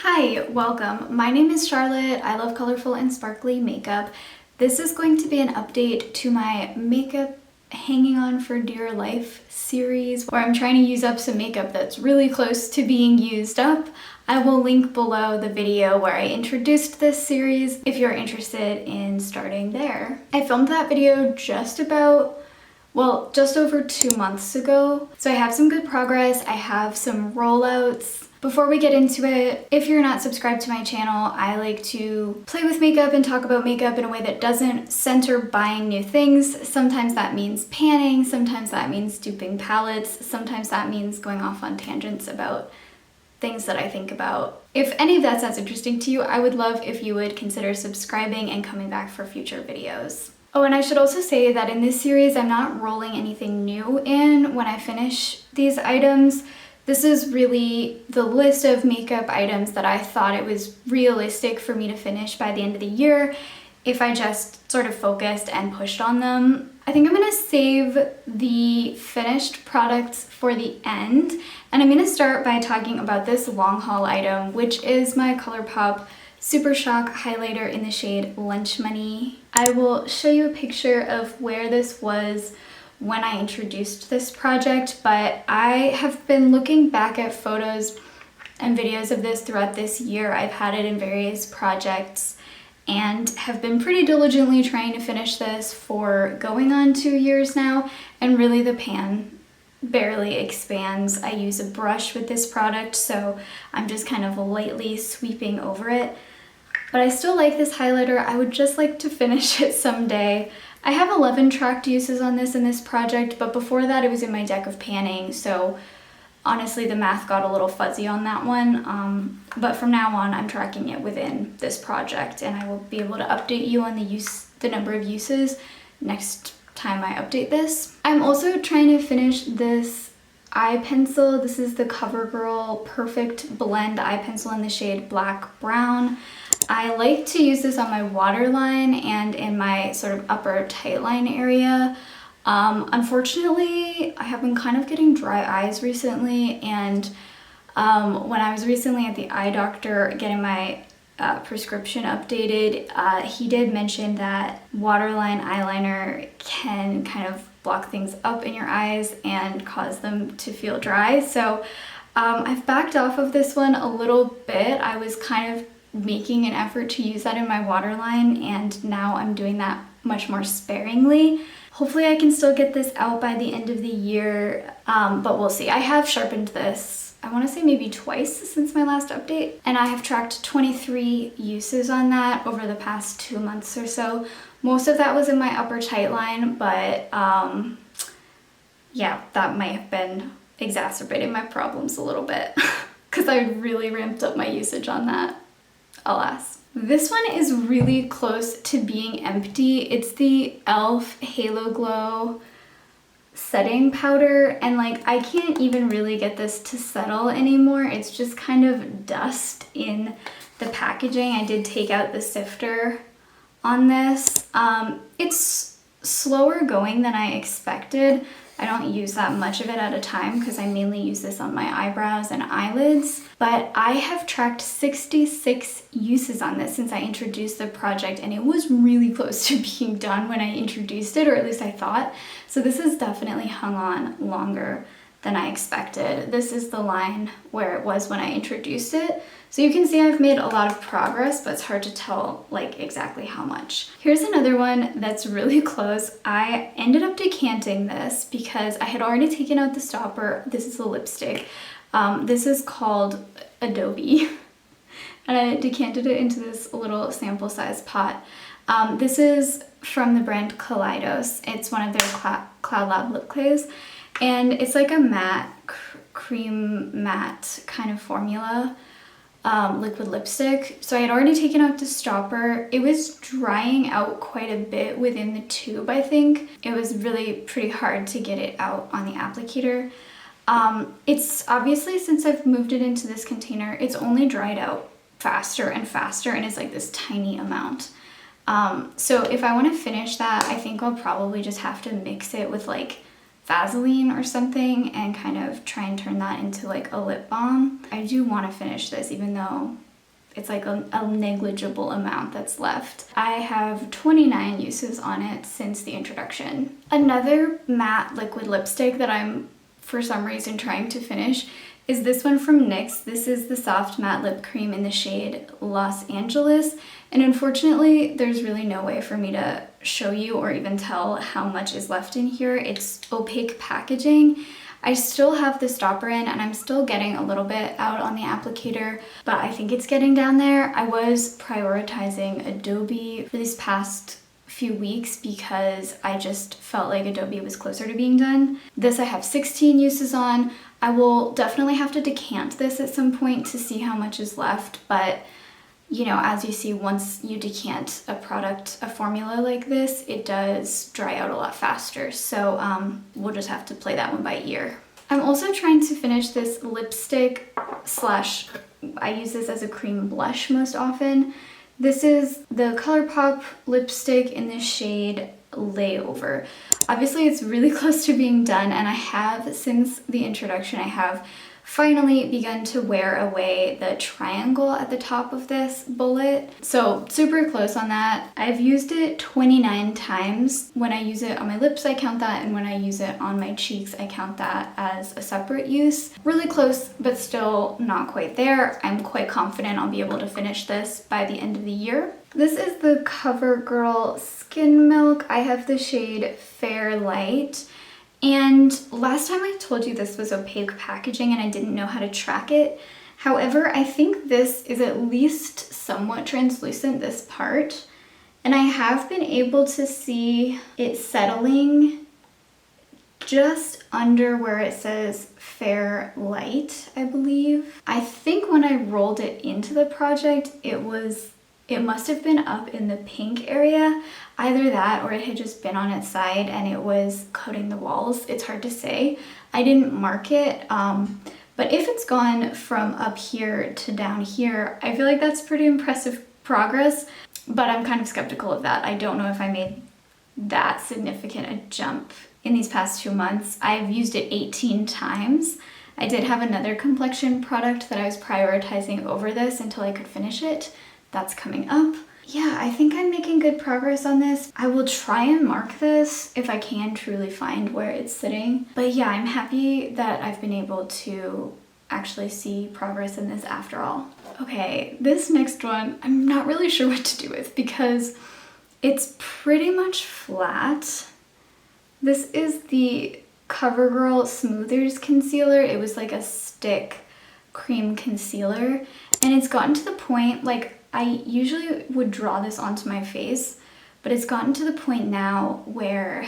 Hi, welcome. My name is Charlotte. I love colorful and sparkly makeup. This is going to be an update to my makeup hanging on for dear life series where I'm trying to use up some makeup that's really close to being used up. I will link below the video where I introduced this series if you're interested in starting there. I filmed that video just over 2 months ago, so I have some good progress. I have some rollouts. Before we get into it, if you're not subscribed to my channel, I like to play with makeup and talk about makeup in a way that doesn't center buying new things. Sometimes that means panning, sometimes that means duping palettes, sometimes that means going off on tangents about things that I think about. If any of that sounds interesting to you, I would love if you would consider subscribing and coming back for future videos. Oh, and I should also say that in this series, I'm not rolling anything new in when I finish these items. This is really the list of makeup items that I thought it was realistic for me to finish by the end of the year if I just sort of focused and pushed on them. I think I'm gonna save the finished products for the end, and I'm gonna start by talking about this long haul item, which is my ColourPop Super Shock highlighter in the shade Lunch Money. I will show you a picture of where this was when I introduced this project, but I have been looking back at photos and videos of this throughout this year. I've had it in various projects and have been pretty diligently trying to finish this for going on 2 years now, and really the pan barely expands. I use a brush with this product, so I'm just kind of lightly sweeping over it. But I still like this highlighter. I would just like to finish it someday. I have 11 tracked uses on this in this project, but before that it was in my deck of panning, so honestly the math got a little fuzzy on that one. But from now on I'm tracking it within this project, and I will be able to update you on the number of uses next time I update this. I'm also trying to finish this eye pencil. This is the CoverGirl Perfect Blend eye pencil in the shade Black Brown. I like to use this on my waterline and in my sort of upper tight line area. Unfortunately, I have been kind of getting dry eyes recently, and when I was recently at the eye doctor getting my prescription updated, he did mention that waterline eyeliner can kind of block things up in your eyes and cause them to feel dry. So I've backed off of this one a little bit. I was kind of making an effort to use that in my waterline, and now I'm doing that much more sparingly. Hopefully I can still get this out by the end of the year, but we'll see. I have sharpened this, I want to say maybe twice since my last update, and I have tracked 23 uses on that over the past 2 months or so. Most of that was in my upper tight line, but yeah, that might have been exacerbating my problems a little bit because I really ramped up my usage on that. Alas. This one is really close to being empty. It's the e.l.f. Halo Glow setting powder, and like I can't even really get this to settle anymore. It's just kind of dust in the packaging. I did take out the sifter on this. It's slower going than I expected. I don't use that much of it at a time because I mainly use this on my eyebrows and eyelids, but I have tracked 66 uses on this since I introduced the project, and it was really close to being done when I introduced it, or at least I thought. So this has definitely hung on longer than I expected. This is the line where it was when I introduced it. So you can see I've made a lot of progress, but it's hard to tell like exactly how much. Here's another one that's really close. I ended up decanting this because I had already taken out the stopper. This is a lipstick. This is called Adobe. And I decanted it into this little sample size pot. This is from the brand Kaleidos. It's one of their Cloud Lab lip clays. And it's like a matte, cream matte kind of formula, liquid lipstick. So I had already taken out the stopper. It was drying out quite a bit within the tube, I think. It was really pretty hard to get it out on the applicator. It's obviously, since I've moved it into this container, it's only dried out faster and faster, and it's like this tiny amount. So if I want to finish that, I think I'll probably just have to mix it with like Vaseline or something and kind of try and turn that into like a lip balm. I do want to finish this even though it's like a negligible amount that's left. I have 29 uses on it since the introduction. Another matte liquid lipstick that I'm for some reason trying to finish is this one from NYX. This is the Soft Matte Lip Cream in the shade Los Angeles. And unfortunately, there's really no way for me to show you or even tell how much is left in here. It's opaque packaging. I still have the stopper in and I'm still getting a little bit out on the applicator, but I think it's getting down there. I was prioritizing Adobe for these past few weeks because I just felt like Adobe was closer to being done. This I have 16 uses on. I will definitely have to decant this at some point to see how much is left, but you know, as you see, once you decant a product, a formula like this, it does dry out a lot faster. So we'll just have to play that one by ear. I'm also trying to finish this lipstick slash, I use this as a cream blush most often. This is the ColourPop lipstick in the shade Layover. Obviously it's really close to being done, and I have, since the introduction, I have finally begun to wear away the triangle at the top of this bullet. So super close on that. I've used it 29 times. When I use it on my lips, I count that, and when I use it on my cheeks, I count that as a separate use. Really close, but still not quite there. I'm quite confident I'll be able to finish this by the end of the year. This is the CoverGirl Skin Milk. I have the shade Fair Light. And last time I told you this was opaque packaging and I didn't know how to track it. However, I think this is at least somewhat translucent, this part. And I have been able to see it settling just under where it says Fair Light, I believe. I think when I rolled it into the project, it must have been up in the pink area. Either that or it had just been on its side and it was coating the walls. It's hard to say. I didn't mark it, but if it's gone from up here to down here, I feel like that's pretty impressive progress, but I'm kind of skeptical of that. I don't know if I made that significant a jump in these past 2 months. I've used it 18 times. I did have another complexion product that I was prioritizing over this until I could finish it. That's coming up. Yeah, I think I'm making good progress on this. I will try and mark this if I can truly find where it's sitting. But yeah, I'm happy that I've been able to actually see progress in this after all. Okay, this next one, I'm not really sure what to do with because it's pretty much flat. This is the CoverGirl Smoothers Concealer. It was like a stick cream concealer, and it's gotten to the point, like, I usually would draw this onto my face, but it's gotten to the point now where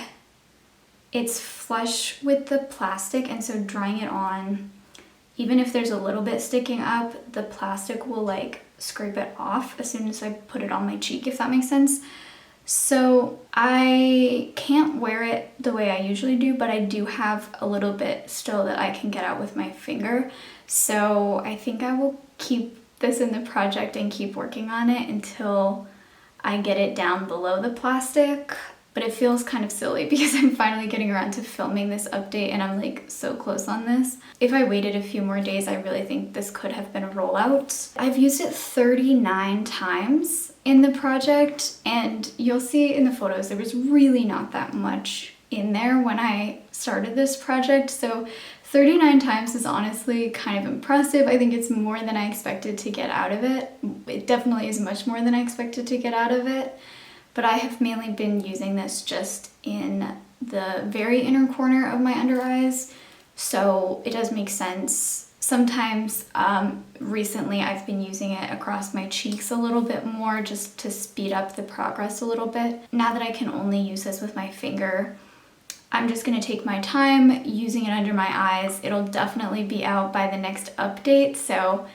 it's flush with the plastic, and so drying it on, even if there's a little bit sticking up, the plastic will like scrape it off as soon as I put it on my cheek, if that makes sense. So I can't wear it the way I usually do, but I do have a little bit still that I can get out with my finger. So I think I will keep this in the project and keep working on it until I get it down below the plastic. But it feels kind of silly because I'm finally getting around to filming this update and I'm like so close on this. If I waited a few more days, I really think this could have been a rollout. I've used it 39 times in the project, and you'll see in the photos there was really not that much in there when I started this project. So 39 times is honestly kind of impressive. I think it's more than I expected to get out of it. It definitely is much more than I expected to get out of it. But I have mainly been using this just in the very inner corner of my under eyes, so it does make sense. Sometimes recently I've been using it across my cheeks a little bit more just to speed up the progress a little bit. Now that I can only use this with my finger, I'm just gonna take my time using it under my eyes. It'll definitely be out by the next update, so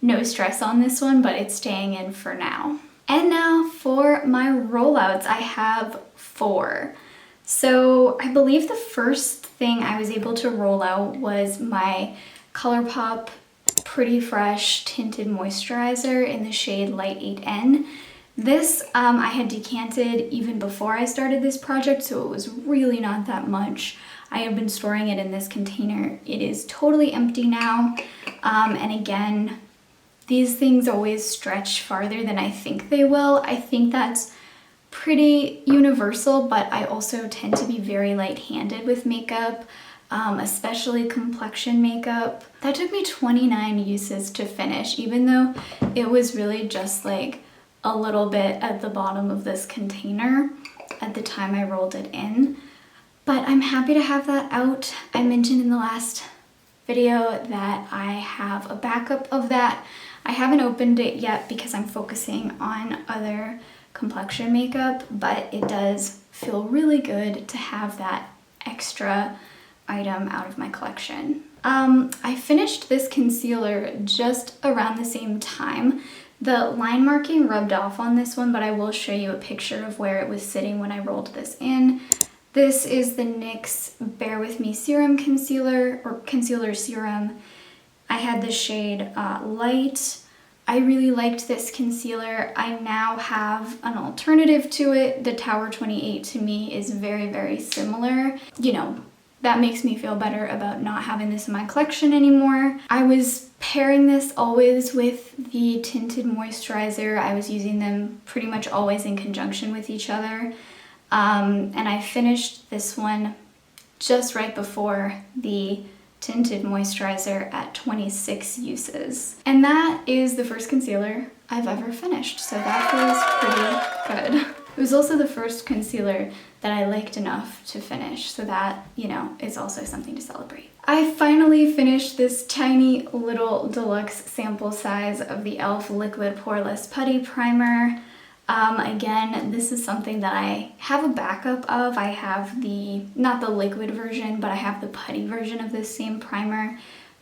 no stress on this one, but it's staying in for now. And now for my rollouts, I have 4. So I believe the first thing I was able to roll out was my ColourPop Pretty Fresh Tinted Moisturizer in the shade Light 8N. This I had decanted even before I started this project, so it was really not that much. I have been storing it in this container. It is totally empty now, and again, these things always stretch farther than I think they will. I think that's pretty universal, but I also tend to be very light-handed with makeup, especially complexion makeup. That took me 29 uses to finish, even though it was really just like a little bit at the bottom of this container at the time I rolled it in. But I'm happy to have that out. I mentioned in the last video that I have a backup of that. I haven't opened it yet because I'm focusing on other complexion makeup, but it does feel really good to have that extra item out of my collection. I finished this concealer just around the same time. The line marking rubbed off on this one, but I will show you a picture of where it was sitting when I rolled this in. This is the NYX Bare With Me Serum Concealer, or Concealer Serum. I had the shade Light. I really liked this concealer. I now have an alternative to it. The Tower 28 to me is very, very similar. You know, that makes me feel better about not having this in my collection anymore. I was pairing this always with the tinted moisturizer. I was using them pretty much always in conjunction with each other. And I finished this one just right before the tinted moisturizer at 26 uses. And that is the first concealer I've ever finished, so that feels pretty good. It was also the first concealer that I liked enough to finish, so that, you know, is also something to celebrate. I finally finished this tiny little deluxe sample size of the e.l.f. Liquid Poreless Putty Primer. Again, this is something that I have a backup of. I have not the liquid version, but I have the putty version of this same primer,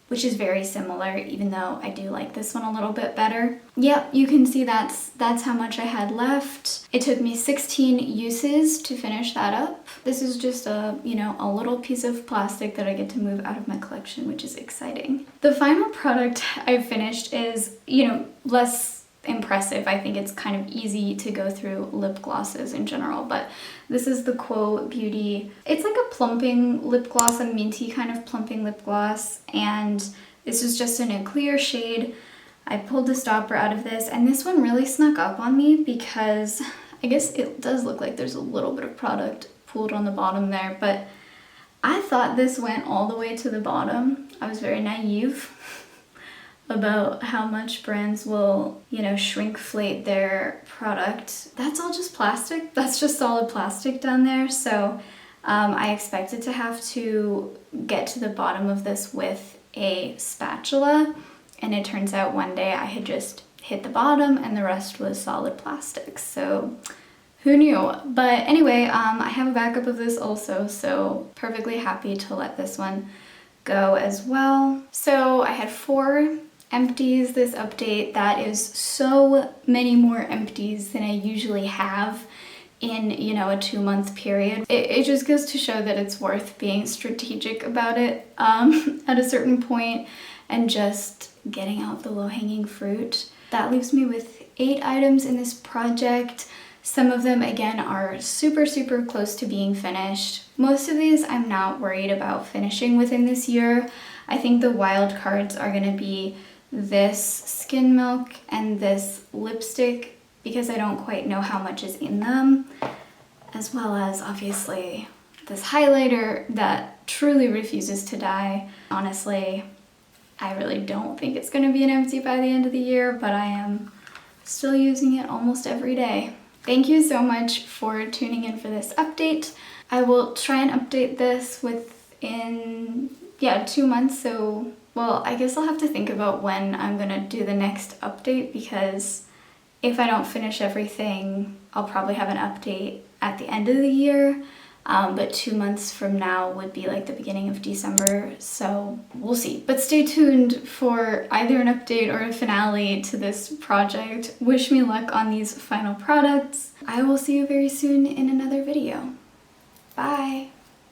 which is very similar, even though I do like this one a little bit better. Yep, you can see that's how much I had left. It took me 16 uses to finish that up. This is just a little piece of plastic that I get to move out of my collection, which is exciting. The final product I finished is, less impressive. I think it's kind of easy to go through lip glosses in general, but this is the Quo Beauty. It's like a plumping lip gloss, a minty kind of plumping lip gloss, and this is just in a clear shade. I pulled the stopper out of this, and this one really snuck up on me because I guess it does look like there's a little bit of product pooled on the bottom there, but I thought this went all the way to the bottom. I was very naive about how much brands will, shrinkflate their product. That's all just plastic. That's just solid plastic down there. So I expected to have to get to the bottom of this with a spatula. And it turns out one day I had just hit the bottom and the rest was solid plastic. So who knew? But anyway, I have a backup of this also. So perfectly happy to let this one go as well. So I had 4 empties this update. That is so many more empties than I usually have in, a 2-month period. It just goes to show that it's worth being strategic about it at a certain point and just getting out the low-hanging fruit. That leaves me with 8 items in this project. Some of them, again, are super, super close to being finished. Most of these I'm not worried about finishing within this year. I think the wild cards are gonna be this Skin Milk and this lipstick because I don't quite know how much is in them, as well as obviously this highlighter that truly refuses to die. Honestly, I really don't think it's going to be an empty by the end of the year, but I am still using it almost every day. Thank you so much for tuning in for this update. I will try and update this within 2 months, so well, I guess I'll have to think about when I'm gonna do the next update, because if I don't finish everything, I'll probably have an update at the end of the year, but 2 months from now would be like the beginning of December, so we'll see. But stay tuned for either an update or a finale to this project. Wish me luck on these final products. I will see you very soon in another video. Bye!